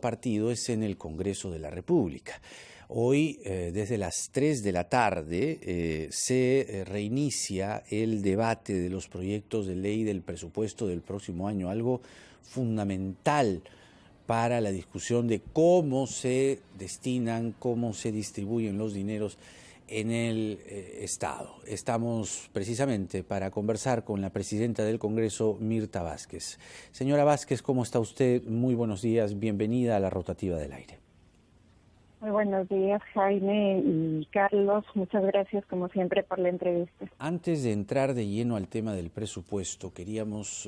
partido es en el Congreso de la República. Hoy, desde las 3 de la tarde, se reinicia el debate de los proyectos de ley del presupuesto del próximo año, algo fundamental para la discusión de cómo se destinan, cómo se distribuyen los dineros en el Estado. Estamos precisamente para conversar con la presidenta del Congreso, Mirta Vázquez. Señora Vázquez, ¿cómo está usted? Muy buenos días, bienvenida a la Rotativa del Aire. Muy buenos días, Jaime y Carlos. Muchas gracias, como siempre, por la entrevista. Antes de entrar de lleno al tema del presupuesto, queríamos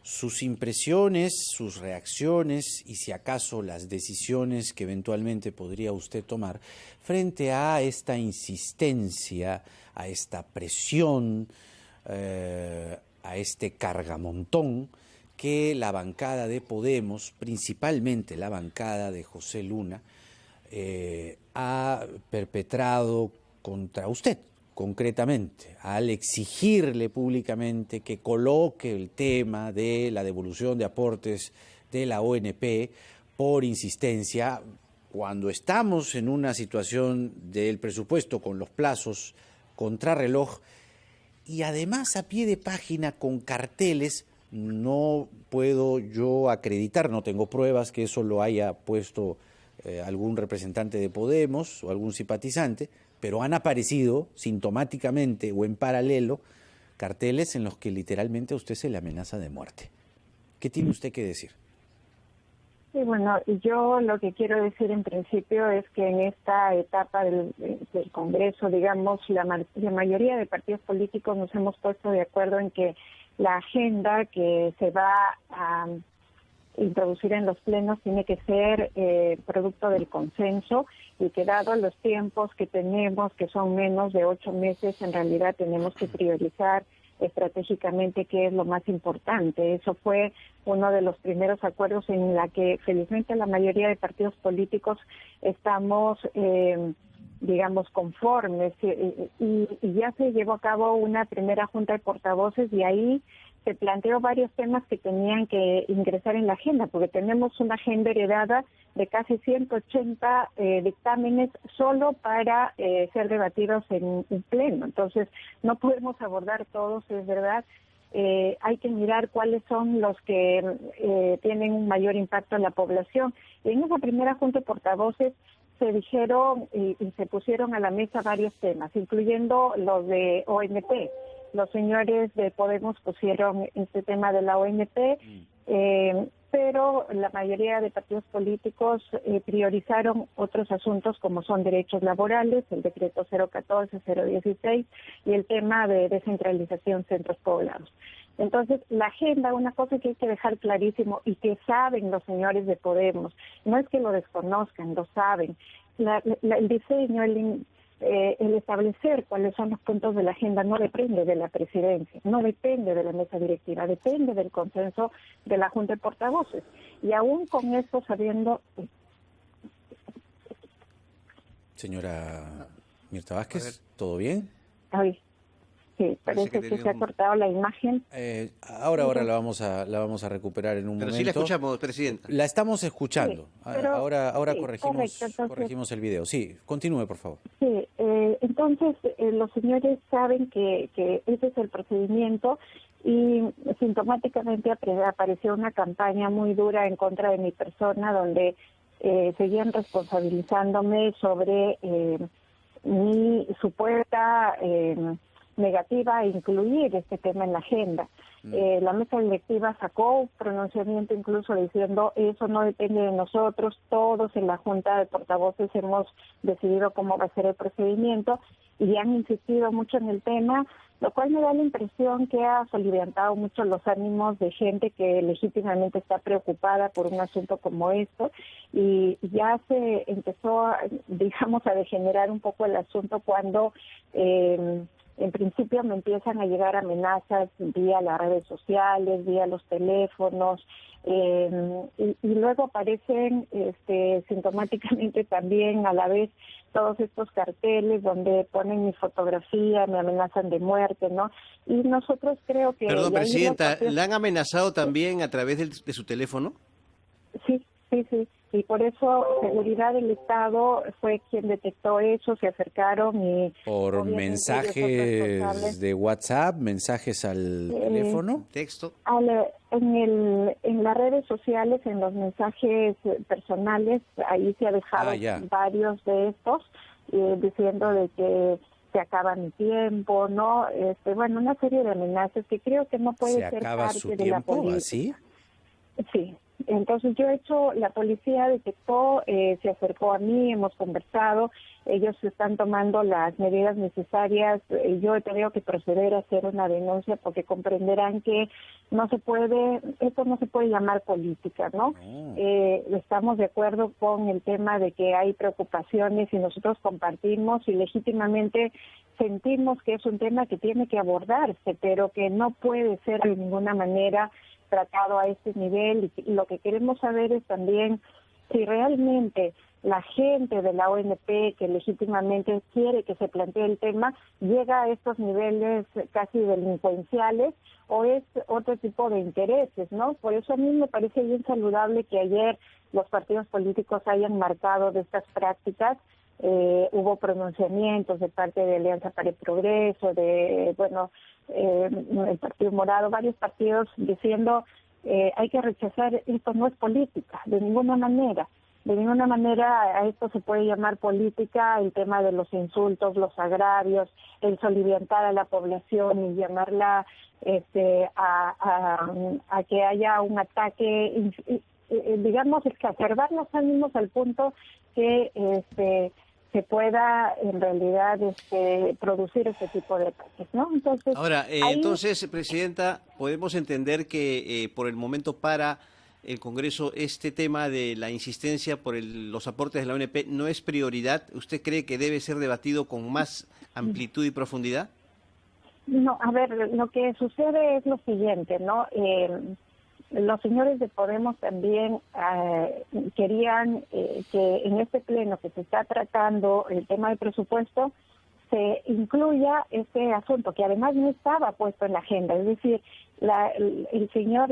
sus impresiones, sus reacciones y, si acaso, las decisiones que eventualmente podría usted tomar frente a esta insistencia, a esta presión, a este cargamontón que la bancada de Podemos, principalmente la bancada de José Luna, ha perpetrado contra usted, concretamente, al exigirle públicamente que coloque el tema de la devolución de aportes de la ONP por insistencia, cuando estamos en una situación del presupuesto con los plazos contrarreloj y además a pie de página con carteles. No puedo yo acreditar, no tengo pruebas que eso lo haya puesto algún representante de Podemos o algún simpatizante, pero han aparecido sintomáticamente o en paralelo carteles en los que literalmente a usted se le amenaza de muerte. ¿Qué tiene usted que decir? Sí, bueno, yo lo que quiero decir en principio es que en esta etapa del Congreso, digamos, la mayoría de partidos políticos nos hemos puesto de acuerdo en que la agenda que se va a introducir en los plenos tiene que ser producto del consenso y que dado los tiempos que tenemos, que son menos de 8 meses, en realidad tenemos que priorizar estratégicamente qué es lo más importante. Eso fue uno de los primeros acuerdos en la que felizmente la mayoría de partidos políticos estamos digamos, conformes y ya se llevó a cabo una primera junta de portavoces y ahí se planteó varios temas que tenían que ingresar en la agenda, porque tenemos una agenda heredada de casi 180 dictámenes solo para ser debatidos en un pleno. Entonces, no podemos abordar todos, es verdad. Hay que mirar cuáles son los que tienen un mayor impacto en la población. En esa primera junta de portavoces se dijeron y se pusieron a la mesa varios temas, incluyendo los de ONP. Los señores de Podemos pusieron este tema de la ONP, pero la mayoría de partidos políticos priorizaron otros asuntos como son derechos laborales, el decreto 014-016 y el tema de descentralización centros poblados. Entonces, la agenda, una cosa que hay que dejar clarísimo y que saben los señores de Podemos, no es que lo desconozcan, lo saben. El diseño, el establecer cuáles son los puntos de la agenda no depende de la presidencia, no depende de la mesa directiva, depende del consenso de la Junta de Portavoces. Y aún con esto sabiendo... Señora Mirta Vázquez, ¿todo bien? Ay, sí, parece que se ha cortado la imagen. Ahora la vamos a recuperar en un momento. Pero sí la escuchamos, Presidenta. La estamos escuchando. Sí, pero, ahora sí, corregimos, correcto, corregimos el video. Sí, continúe, por favor. Sí, entonces los señores saben que ese es el procedimiento y sintomáticamente apareció una campaña muy dura en contra de mi persona donde seguían responsabilizándome sobre mi supuesta negativa a incluir este tema en la agenda. La mesa directiva sacó un pronunciamiento incluso diciendo eso no depende de nosotros, todos en la Junta de Portavoces hemos decidido cómo va a ser el procedimiento y han insistido mucho en el tema, lo cual me da la impresión que ha soliviantado mucho los ánimos de gente que legítimamente está preocupada por un asunto como esto y ya se empezó, digamos, a degenerar un poco el asunto cuando en principio me empiezan a llegar amenazas vía las redes sociales, vía los teléfonos, y luego aparecen sintomáticamente también a la vez todos estos carteles donde ponen mi fotografía, me amenazan de muerte, ¿no? Y nosotros creo que... Perdón, Presidenta, ¿la han amenazado también a través de su teléfono? Sí, sí. Y por eso Seguridad del Estado fue quien detectó eso, se acercaron y... ¿Por mensajes de WhatsApp, mensajes al teléfono? ¿Texto? En las redes sociales, en los mensajes personales, ahí se ha dejado varios de estos, diciendo de que se acaba mi tiempo, ¿no? Bueno, una serie de amenazas que creo que no puede ser parte de la política. ¿Así? Sí. Entonces la policía detectó, se acercó a mí, hemos conversado, ellos están tomando las medidas necesarias. Yo he tenido que proceder a hacer una denuncia porque comprenderán que esto no se puede llamar política, ¿no? Estamos de acuerdo con el tema de que hay preocupaciones y nosotros compartimos y legítimamente sentimos que es un tema que tiene que abordarse, pero que no puede ser de ninguna manera tratado a este nivel, y lo que queremos saber es también si realmente la gente de la ONP que legítimamente quiere que se plantee el tema llega a estos niveles casi delincuenciales o es otro tipo de intereses, ¿no? Por eso a mí me parece bien saludable que ayer los partidos políticos hayan marcado de estas prácticas. Hubo pronunciamientos de parte de Alianza para el Progreso, el Partido Morado, varios partidos diciendo hay que rechazar, esto no es política, de ninguna manera. De ninguna manera a esto se puede llamar política, el tema de los insultos, los agravios, el soliviantar a la población y llamarla a que haya un ataque, digamos, exacerbar los ánimos al punto que se pueda en realidad producir este tipo de ataques, ¿no? Entonces, entonces, Presidenta, podemos entender que por el momento para el Congreso este tema de la insistencia por los aportes de la ONP no es prioridad. ¿Usted cree que debe ser debatido con más amplitud y profundidad? No, a ver, lo que sucede es lo siguiente, ¿no? Los señores de Podemos también querían que en este pleno que se está tratando el tema del presupuesto se incluya este asunto que además no estaba puesto en la agenda, es decir, la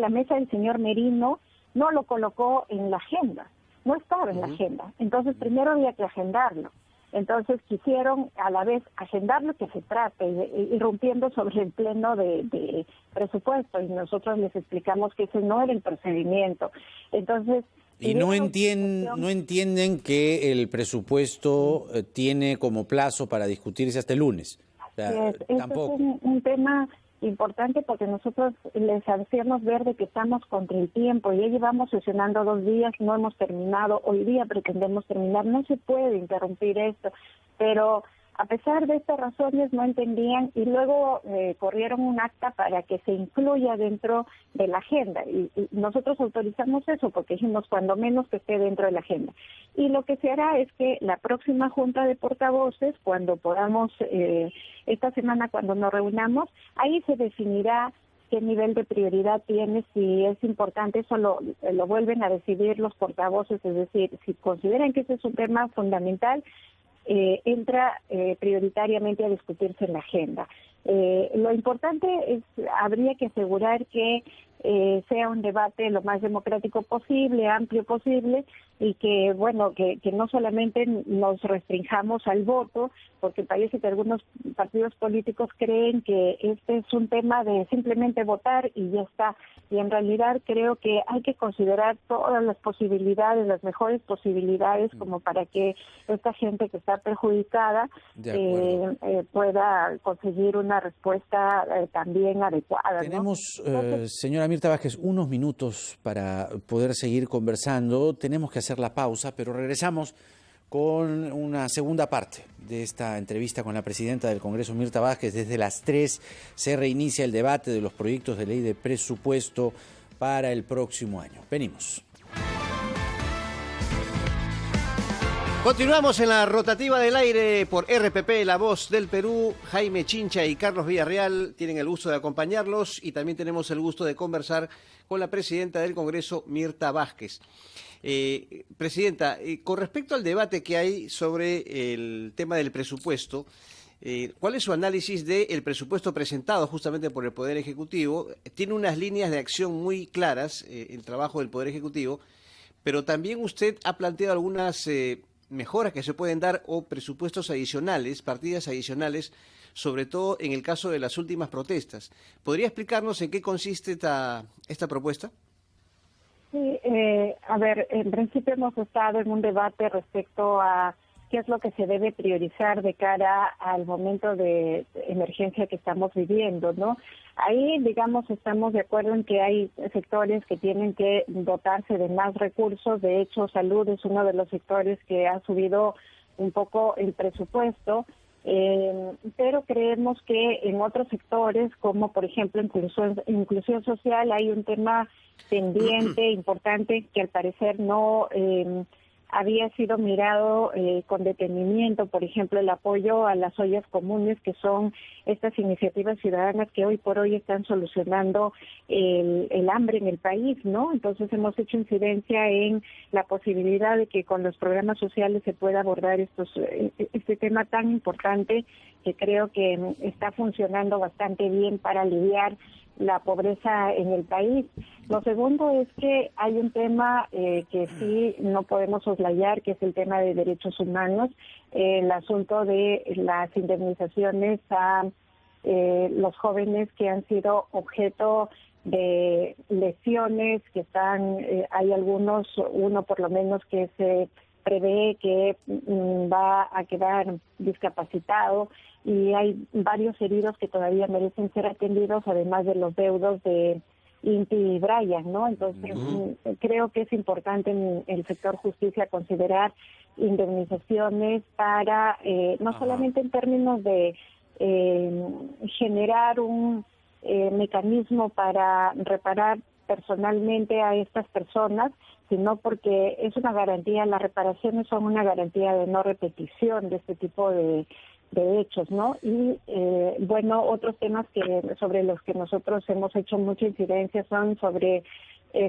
mesa del señor Merino no lo colocó en la agenda, no estaba en la agenda, entonces primero había que agendarlo. Entonces quisieron a la vez agendarlo que se trate, irrumpiendo sobre el pleno de presupuesto, y nosotros les explicamos que ese no era el procedimiento. Entonces, y no entienden que el presupuesto tiene como plazo para discutirse hasta el lunes. O sea, tampoco. Es un tema importante porque nosotros les hacemos ver de que estamos contra el tiempo. Ya llevamos sesionando 2 días, no hemos terminado, hoy día pretendemos terminar, no se puede interrumpir esto, pero a pesar de estas razones no entendían y luego corrieron un acta para que se incluya dentro de la agenda y nosotros autorizamos eso porque dijimos cuando menos que esté dentro de la agenda. Y lo que se hará es que la próxima junta de portavoces, cuando podamos, esta semana cuando nos reunamos, ahí se definirá qué nivel de prioridad tiene, si es importante, eso lo vuelven a decidir los portavoces, es decir, si consideran que ese es un tema fundamental, entra prioritariamente a discutirse en la agenda. Lo importante es, habría que asegurar que sea un debate lo más democrático posible, amplio posible, y que, bueno, que no solamente nos restringamos al voto, porque parece que algunos partidos políticos creen que este es un tema de simplemente votar y ya está. Y en realidad creo que hay que considerar todas las posibilidades, las mejores posibilidades, como para que esta gente que está perjudicada pueda conseguir una respuesta también adecuada. Tenemos, señora Mirta Vázquez, unos minutos para poder seguir conversando. Tenemos que hacer la pausa, pero regresamos con una segunda parte de esta entrevista con la presidenta del Congreso, Mirta Vázquez. Desde las 3 se reinicia el debate de los proyectos de ley de presupuesto para el próximo año. Venimos. Continuamos en la rotativa del aire por RPP, La Voz del Perú. Jaime Chincha y Carlos Villarreal tienen el gusto de acompañarlos y también tenemos el gusto de conversar con la presidenta del Congreso, Mirta Vázquez. Presidenta, con respecto al debate que hay sobre el tema del presupuesto, ¿cuál es su análisis del presupuesto presentado justamente por el Poder Ejecutivo? Tiene unas líneas de acción muy claras, el trabajo del Poder Ejecutivo, pero también usted ha planteado algunas mejoras que se pueden dar o presupuestos adicionales, partidas adicionales, sobre todo en el caso de las últimas protestas. ¿Podría explicarnos en qué consiste esta propuesta? Sí, a ver, en principio hemos estado en un debate respecto a qué es lo que se debe priorizar de cara al momento de emergencia que estamos viviendo, ¿no? Ahí, digamos, estamos de acuerdo en que hay sectores que tienen que dotarse de más recursos. De hecho, salud es uno de los sectores que ha subido un poco el presupuesto, pero creemos que en otros sectores, como por ejemplo inclusión social, hay un tema pendiente, importante, que al parecer no había sido mirado con detenimiento. Por ejemplo, el apoyo a las ollas comunes, que son estas iniciativas ciudadanas que hoy por hoy están solucionando el hambre en el país, ¿no? Entonces hemos hecho incidencia en la posibilidad de que con los programas sociales se pueda abordar este tema tan importante, que creo que está funcionando bastante bien para aliviar la pobreza en el país. Lo segundo es que hay un tema que sí no podemos soslayar, que es el tema de derechos humanos, el asunto de las indemnizaciones a los jóvenes que han sido objeto de lesiones, que están, hay uno por lo menos que se prevé que va a quedar discapacitado, y hay varios heridos que todavía merecen ser atendidos, además de los deudos de Inti y Brian, ¿no? Entonces, creo que es importante en el sector justicia considerar indemnizaciones para, no solamente en términos de generar un mecanismo para reparar personalmente a estas personas, sino porque es una garantía, las reparaciones son una garantía de no repetición de este tipo de hechos, ¿no? Y bueno, otros temas sobre los que nosotros hemos hecho mucha incidencia son sobre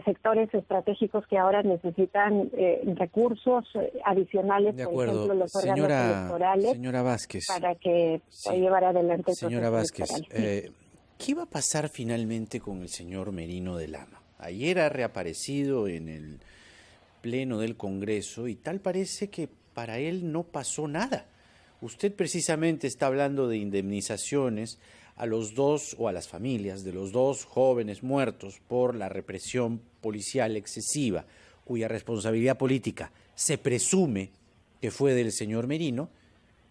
sectores estratégicos que ahora necesitan recursos adicionales, por ejemplo, los órganos electorales, señora Vázquez, para que pueda llevar adelante el señora Vázquez, electoral. ¿qué va a pasar finalmente con el señor Merino de Lama? Ayer ha reaparecido en el Pleno del Congreso y tal parece que para él no pasó nada. Usted precisamente está hablando de indemnizaciones a los dos o a las familias de los dos jóvenes muertos por la represión policial excesiva, cuya responsabilidad política se presume que fue del señor Merino,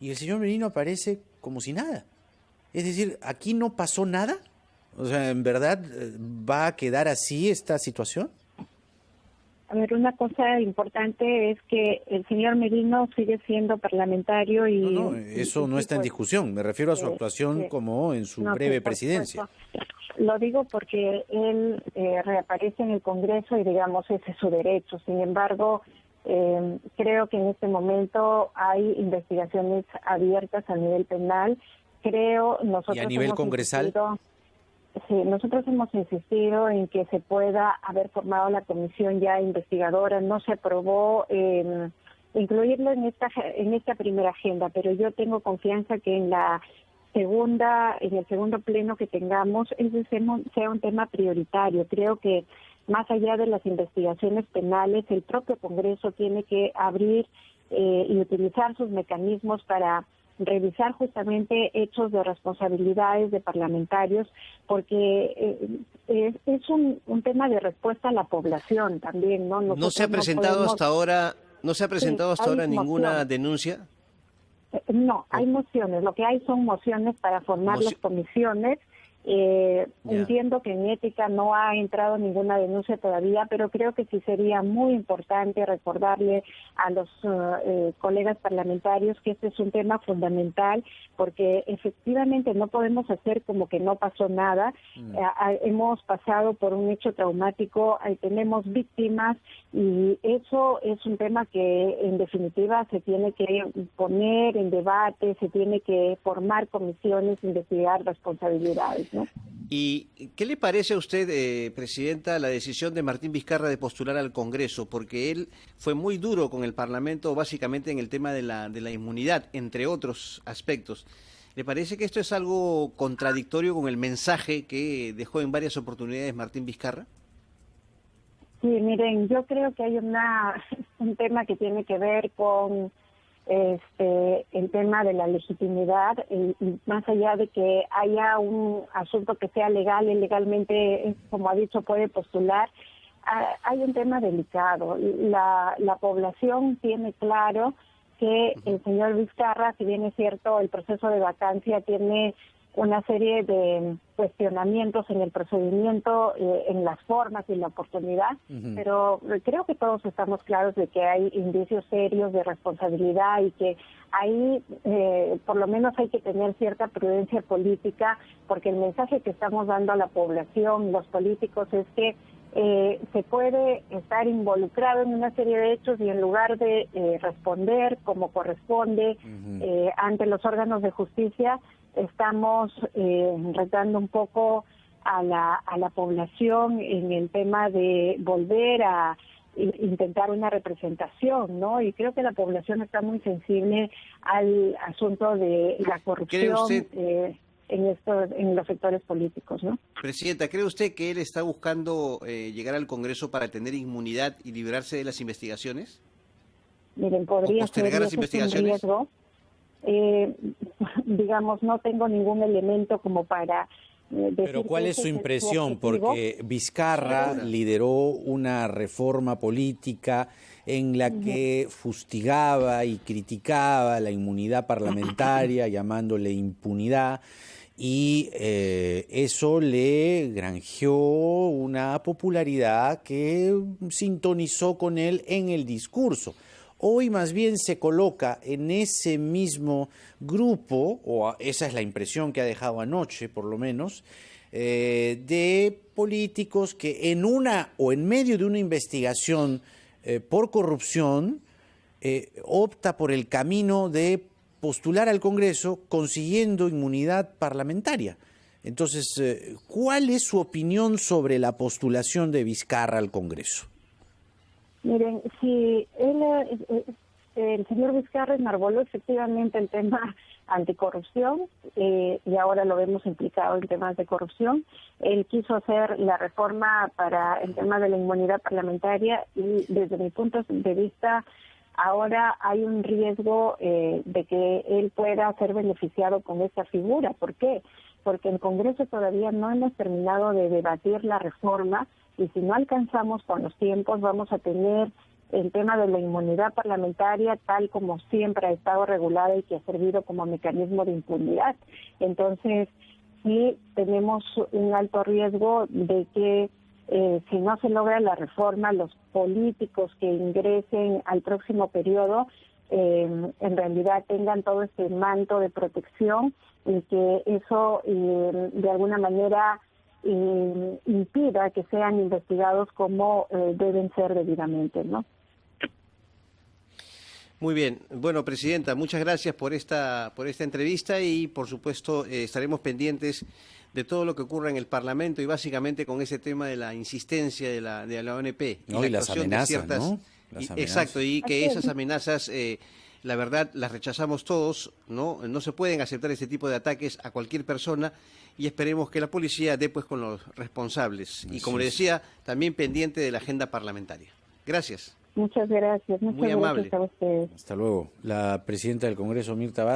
y el señor Merino aparece como si nada. Es decir, ¿aquí no pasó nada? O sea, ¿en verdad va a quedar así esta situación? A ver, una cosa importante es que el señor Merino sigue siendo parlamentario y... No, eso no está en discusión. Me refiero a su actuación como en su breve presidencia. Lo digo porque él reaparece en el Congreso y, digamos, ese es su derecho. Sin embargo, creo que en este momento hay investigaciones abiertas a nivel penal. ¿Y a nivel congresal? Sí, nosotros hemos insistido en que se pueda haber formado la comisión ya investigadora. No se aprobó incluirlo en esta primera agenda, pero yo tengo confianza que en el segundo pleno que tengamos, ese sea un tema prioritario. Creo que más allá de las investigaciones penales, el propio Congreso tiene que abrir y utilizar sus mecanismos para revisar justamente hechos de responsabilidades de parlamentarios, porque es un tema de respuesta a la población también, ¿no? ¿No se ha presentado hasta ahora ninguna denuncia? No, hay mociones. Lo que hay son mociones para formar las comisiones. Entiendo que en ética no ha entrado ninguna denuncia todavía, pero creo que sí sería muy importante recordarle a los colegas parlamentarios que este es un tema fundamental, porque efectivamente no podemos hacer como que no pasó nada. Hemos pasado por un hecho traumático, tenemos víctimas, y eso es un tema que en definitiva se tiene que poner en debate, se tiene que formar comisiones, investigar responsabilidades, ¿no? ¿Y qué le parece a usted, Presidenta, la decisión de Martín Vizcarra de postular al Congreso? Porque él fue muy duro con el Parlamento, básicamente en el tema de la inmunidad, entre otros aspectos. ¿Le parece que esto es algo contradictorio con el mensaje que dejó en varias oportunidades Martín Vizcarra? Sí, miren, yo creo que hay un tema que tiene que ver con el tema de la legitimidad, y más allá de que haya un asunto que sea legal y legalmente, como ha dicho, puede postular, hay un tema delicado. La población tiene claro que el señor Vizcarra, si bien es cierto, el proceso de vacancia tiene una serie de cuestionamientos en el procedimiento, en las formas y la oportunidad, pero creo que todos estamos claros de que hay indicios serios de responsabilidad y que ahí por lo menos hay que tener cierta prudencia política, porque el mensaje que estamos dando a la población, los políticos, es que se puede estar involucrado en una serie de hechos y en lugar de responder como corresponde ante los órganos de justicia, estamos retando un poco a la población en el tema de volver a intentar una representación, ¿no? Y creo que la población está muy sensible al asunto de la corrupción en los sectores políticos, ¿no? Presidenta, ¿cree usted que él está buscando llegar al Congreso para tener inmunidad y librarse de las investigaciones? Miren, podría postergar las investigaciones. Un riesgo. Digamos, no tengo ningún elemento como para decir. Pero ¿cuál es su impresión? Porque Vizcarra lideró una reforma política en la que fustigaba y criticaba la inmunidad parlamentaria, llamándole impunidad, y eso le granjeó una popularidad que sintonizó con él en el discurso. Hoy más bien se coloca en ese mismo grupo, o esa es la impresión que ha dejado anoche por lo menos, de políticos que en una o en medio de una investigación por corrupción opta por el camino de postular al Congreso consiguiendo inmunidad parlamentaria. Entonces, ¿cuál es su opinión sobre la postulación de Vizcarra al Congreso? Miren, si el señor Vizcarra enarboló efectivamente el tema anticorrupción y ahora lo vemos implicado en temas de corrupción, él quiso hacer la reforma para el tema de la inmunidad parlamentaria y desde mi punto de vista ahora hay un riesgo de que él pueda ser beneficiado con esta figura. ¿Por qué? Porque en Congreso todavía no hemos terminado de debatir la reforma y si no alcanzamos con los tiempos vamos a tener el tema de la inmunidad parlamentaria tal como siempre ha estado regulada y que ha servido como mecanismo de impunidad. Entonces, sí tenemos un alto riesgo de que si no se logra la reforma, los políticos que ingresen al próximo periodo en realidad tengan todo este manto de protección y que eso de alguna manera impida que sean investigados como deben ser debidamente, ¿no? Muy bien. Bueno, Presidenta, muchas gracias por esta entrevista y, por supuesto, estaremos pendientes de todo lo que ocurra en el Parlamento y básicamente con ese tema de la insistencia de la ONP. Y las amenazas, ¿no? Exacto, y que esas amenazas, la verdad, las rechazamos todos, ¿no? No se pueden aceptar este tipo de ataques a cualquier persona y esperemos que la policía dé pues con los responsables. Y como le decía, también pendiente de la agenda parlamentaria. Gracias. Muchas gracias. Muy amable. Gracias a ustedes. Hasta luego. La presidenta del Congreso, Mirta Vázquez.